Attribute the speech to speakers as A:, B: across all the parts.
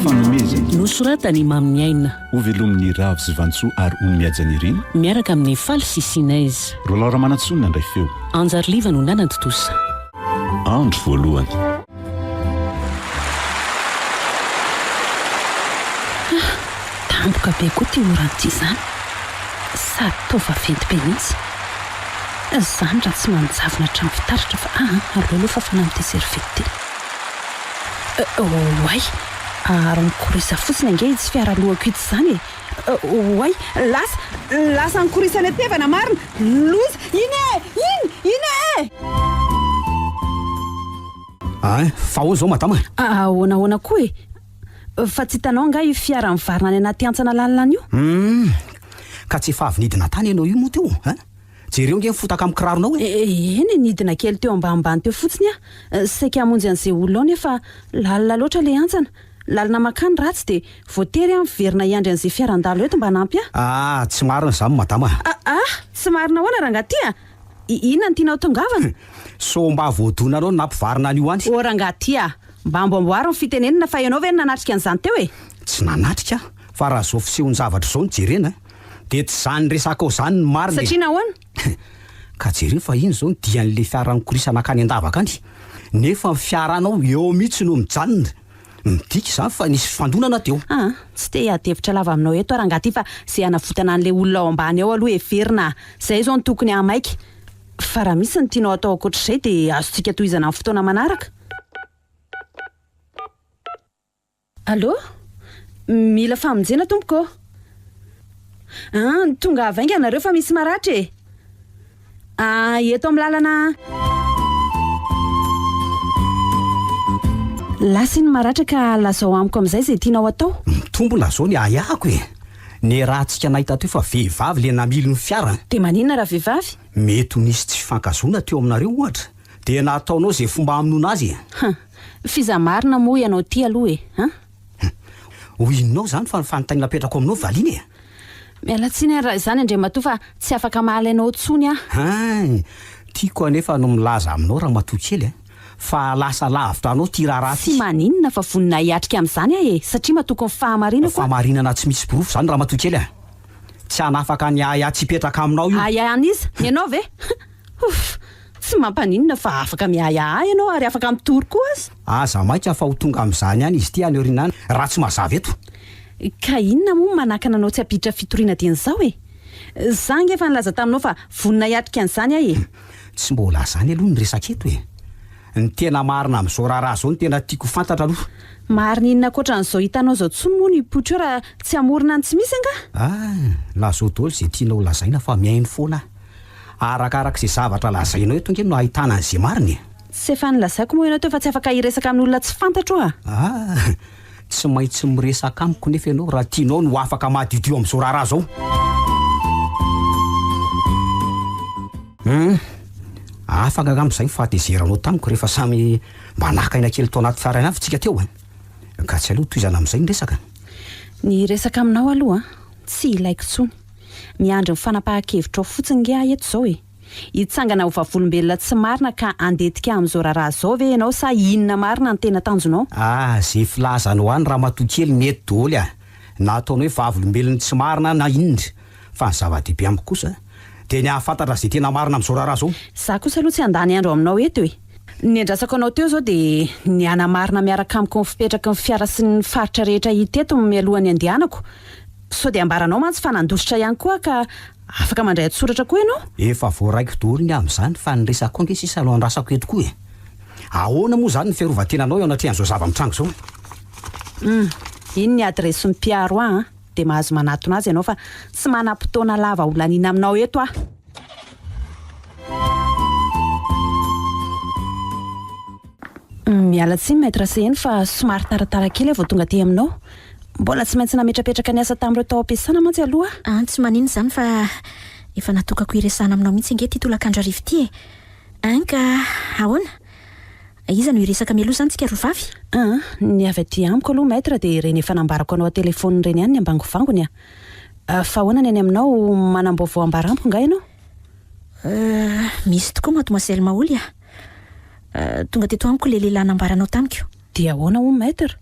A: fanomezana
B: nosoratany mamin'ny aina
A: ho velomin'ny ravy sy vantsoa ary ono miajany ireny
B: miaraka amin'ny faly sy sinaizy
A: roa laora manatsonina indray feo
B: anjariliva no nanantotosa
A: andro voalohany
B: tamboka be koa ty oran'ity izany sady tova venty be mihitsy izany raha tsy manjavona hatramy fitaratra fa aloalofa fa namin'ity servety ty oay ary mikorisa fotsiny ange izy fiaralohako ito izany oay lasa nikorisany atevana marina loza iny
C: fa ho zao madama
B: ahonahoana koa fa tsy hitanao nga io fiara mivarina any anaty antsana lalina io
C: ka tsy efa avy nidina tany ianao io moa teo jereo nge mifotaka amin'ny kiraronao
B: eny nidina kely teo ambanimbany teo fotsiny saika hamonjy an'izay olona ao nefa lalina loatra le antsana lalina makany ratsy dia voatery miverina iandry an'izay fiarandalo eto mba nampy
C: tsy marina izany madama
B: tsy marina hoana rangatya inona ny tianao tongavana
C: so mba voadona anao nampivarina an'io any
B: rangatya mba amboamboary ny fitenenina fa ianao ve nanatrika an'izany teo
C: tsy nanatrika fa raha zao fisehony zavatra zao ny jerena dia tsy zany resaka ao zany ny marina
B: satria nahoana
C: ka jereo fa iny zao ny dian'le fiara nikorisana akany an-davaka any nefa fiaranao eo mihitsy no mijanona midika izany fa nisy fandonana teo
B: tsy te hiadevitra lava aminao eto rangaty fa zay hanavotana an'le olona ao ambany ao aloha everina zay zao ny tokony hamaiky fa raha misy ny tianao atao akoatr'izay dia azontsika tohizana amin'ny fotoana manaraka allo mila famonjena tompoko tonga avainga nareo fa misy maratra eto amin'ny lalana lasa iny maratra ka lazao amiko amin'izay zay tianao atao
C: mitombona zao ny ayako ny raha tsika nahita teo fa vehivavy le namily ny fiara
B: dia maninona raha vehivavy
C: mety nisy tsy fifankazona teo aminareo ohatra dia nataonao zay fomba aminona azy
B: fizamarina moa ianao ty aloha
C: ho inonao zany fa nyfanontany napetrako aminao valiny
B: mialatsiny raha izany andre matoa fa tsy afaka mahalainao tsony
C: tiako anefa no milaza aminao raha matoa kely fa lasa lavitra anao ty raharaha
B: tsy maninona fa vonina hiatrika amin'izany satria matokony fahamarinako
C: fahamarinana tsy misy borofo zany raha matoa kely tsy hanafaka ny aya tsy hipetraka aminao io
B: an'iza ny anao ve tsy mampaninona fa afaka miaya ianao ary afaka mitory koa
C: aza maika fa ho tonga amin'izany any izy ty any orinany raha tsy mazava eto
B: ka inona moa manakana anao tsy apiditra fitoriana dian'izao za nge efa nilaza taminao fa vonina hiatrika an'izany
C: tsy mbola zany aloha ny resaka eto ny tena marina amin'izao raharaha zao ny tena tiako fantatra aloha
B: marina inona koatra n'izao hitanao zao tsony moa ny potro raha tsy amorina ny tsy misy anga
C: la zao daholo zay tianao lazaina fa mihaino foana arakaraka izay zavatra lazainao eto nge no ahitana an'izay mariny
B: tsy efa nilazaiko moa ianao teo fa tsy afaka hiresaka amin'ny olona tsy fantatro
C: tsy maintsy miresaka amiko nefa ianao raha tianao no afaka mahadiodio amin'izao raharaha zao afaka amin'izay mifahatezeranao tamiko rehefa samy mba nakaina kely tao anaty fiarana avy tsika teo ka tsy aloha toizana amin'izay ny resaka
B: ny resaka aminao aloha tsy ilaiko tsony miandry ny fanapahan-kevitra ao fotsiny nge eto zao hitsangana ho vavolombelona tsy marina ka andetika amin'izao raharaha zao ve ianao sa inona marina ny tena tanjonao
C: zay filazanao any raha matoa kely mety daholo nataonao hoe vavolombelony tsy marina na inona fa ny zava-dehibe amiko kosa dia ny ahafantatra zay tena marina amin'izao raharaha zao
B: za kosa aloha tsy andany andro aminao eto ny andrasako anao teo zao dia ny anamarina miaraka amiko ny fipetraka ny fiara sy ny faritra rehetra hiteto mialohan'ny andehanako so dia ambaranao mantsy fa nandositra ihany koa ka afaka mandray atsoratra koa ianao
C: efa voaraiko daholo ny amin'izany fa ny resaka koa nge sisa aloha andrasako eto koa ahoana moa zany ny fiarovan-tenanao eo anatrehan'izao zava-mitrango zao
B: iny ny adresy ny mpiaro dia mahazo manatona azy ianao fa tsy manam-potoana lava olanina aminao eto miala tsiny maître CN fa somary taratara kely vao tonga ty aminao mbola tsy maintsy nametrapetraka ny asa tamin'ireo tao am-piasana mantsy aloha
D: tsy manino zany fa efa natokako hiresana aminao mihitsy nge ty tolakandro arivo ty ka ahoana iza no hiresaka mialoha zany tsika rovavy
B: ny avy aty amiko aloha maître dia reny efa nambarako anao telefony reny ihany ny ambangovangony fa ahoana ny any aminao manamboavao ambarampo nga ianao
D: misy tokoa mademoiselle Maoly tonga teto amiko le lehilahy nambaranao tamiko
B: dia ahoana ho maître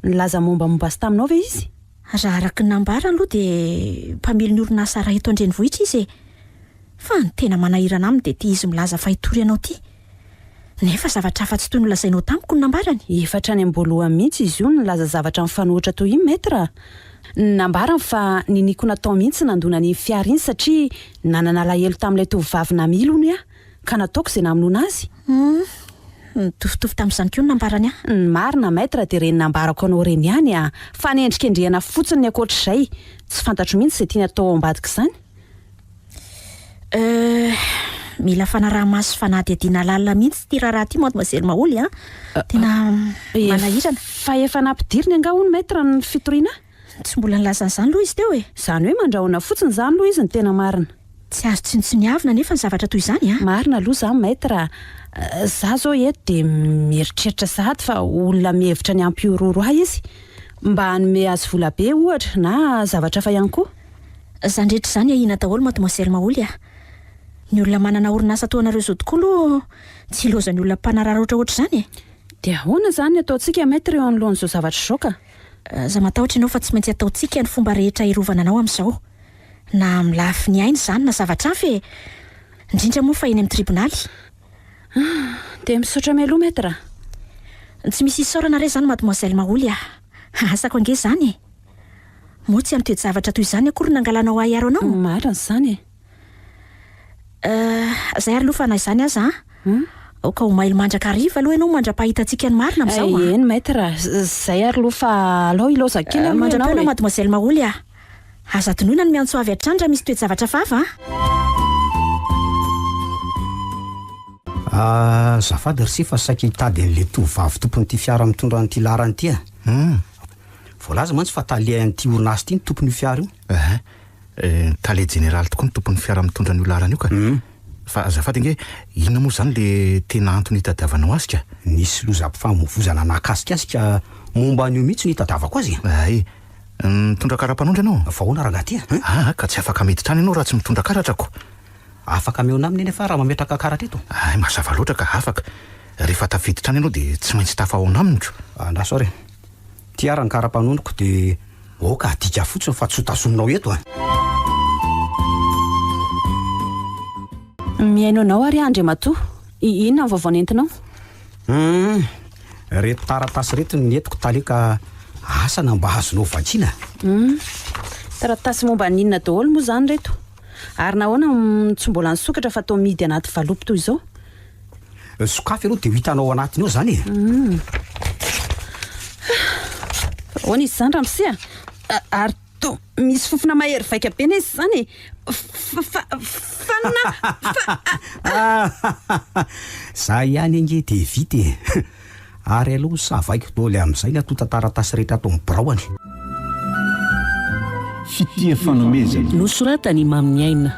B: Nilaza mombamomba azy taminao ve izy?
D: Raha araka ny nambara aloha dia mpamely ny orinasa raha eto andrenivohitra izy fa ny tena manahirana aminy dia tia izy milaza fahitory ianao ty. Nefa zavatra hafa tsy toy nolazainao tamiko ny nambarany.
B: Efatra any am-boalohany mihitsy izy io nilaza zavatra mifanohitra toy iny maître. Nambarany fa niniko natao mihitsy nandona ny fiara iny satria nanana lahelo tamin'ilay tovovavy namily hony ka nataoko izay namonoana azy.
D: Mitovitovy tamin'izany koa ny nambarany
B: Ny marina maître dia reny nambarako anao reny ihany fa niendrikendrehana fotsiny ny ankoatr'izay. Tsy fantatro mihitsy izay tiana atao ao ambadika izany.
D: Mila fanaraha-maso fanadihadiana lalina mihitsy ty raharaha ty mademoiselle Maoly tena manahirana.
B: Fa efa nampidiriny anga hono maître ny fitoriana?
D: Tsy mbola nilazan'izany aloha izy teo
B: Izany hoe mandrahona fotsiny izany aloha izy ny tena marina.
D: Tsy azo tsinotsiniavina nefa ny zavatra toy izany
B: Marina aloha izany maître. Za zao eto dia mieritreritra sahady fa olona mihevitra ny ampiororo ahy izy mba hanome azy vola be ohatra na zavatra fa ihany koa.
D: Izany rehetra izany ahina daholo mademoiselle Maoly Ny olona manana orinasa ataonareo zao tokoa aloha tsy ilozany olona mpanarara ohatraohatr'izany
B: Dia ahoana izany ataontsika maître eo anoloan'izao zavatra izao ka?
D: Za matahotra ianao fa tsy maintsy ataontsika ny fomba rehetra hirovana anao amin'izao. Na amin'ny lafiny aina izany na zavatra hafa indrindra moa fa eny amin'ny tribonaly.
B: Dia misaotra mialoha maître.
D: Tsy misy isaorana re izany mademoiselle Maoly Asako ange izany moa tsy amin'ny toejavatra toy izany akory nangalanao aharo anao.
B: Marina izany
D: Zay ary aloha fa na izany aza ka ho mailo mandraka hariva aloha ianao mandra-pahitantsika ny marina amin'izao
B: Eny maître, zay ary aloha fa alao iloza kely aloha ianao
D: mandra-paona mademoiselle Maoly aza tonoina ny miantso avy hatrany raha misy toejavatra fafa
C: Zafady ry fa saika hitady an'ilay tovovavy tompon'ity fiara mitondra an'ity larany ity voalaza mantsy fa talia an'ity orinasa ity ny tompon'io fiara io.
E: Tale général tokoa ny tompon'ny fiara mitondra ny larany io ka. Fa azafady ange inona moa izany le tena antony hitadiavanao azy ka?
C: Nisy lozam-pifamoivoizana nakasikasika momba an'io mihitsy ny hitadiavako azy.
E: Mitondra kara-panondry ianao?
C: Fa hoana rangaty
E: ka tsy afaka miditra any ianao raha tsy mitondra karatrako.
C: Afaka meona aminy eny efa raha mametraka karatra eto.
E: Mazava loatra ka afaka. Rehefa tafiditra any ianao dia tsy maintsy tafahoana aminy.
C: Andaso ary ty ara ny kara-panondriko dia oka adika fotsiny fa tsy ho tazononao eto
B: Miaino anao ary Andriamatoa. Inona ny vaovao nentinao?
C: Reto taratasy reto ny entiko taleka asana mba azonao vakiana.
B: Taratasy momba ninona daholo moa izany reto? Ary nahoana tsy mbola nisokatra fa atao midy anaty valopy toy izao?
C: Sokafy aloha dia ho hitanao anatiny ao izany
B: Ahoana izy izany ramose ary to misy fofona mahery vaika be na izy izany
C: Za ihany ange dia vita ary aloha savaiko daholo amin'izay ny atonta taratasy rehetra atao mibraoany.
A: Fitia fanomezana
F: Nosoratany Mamy Aina.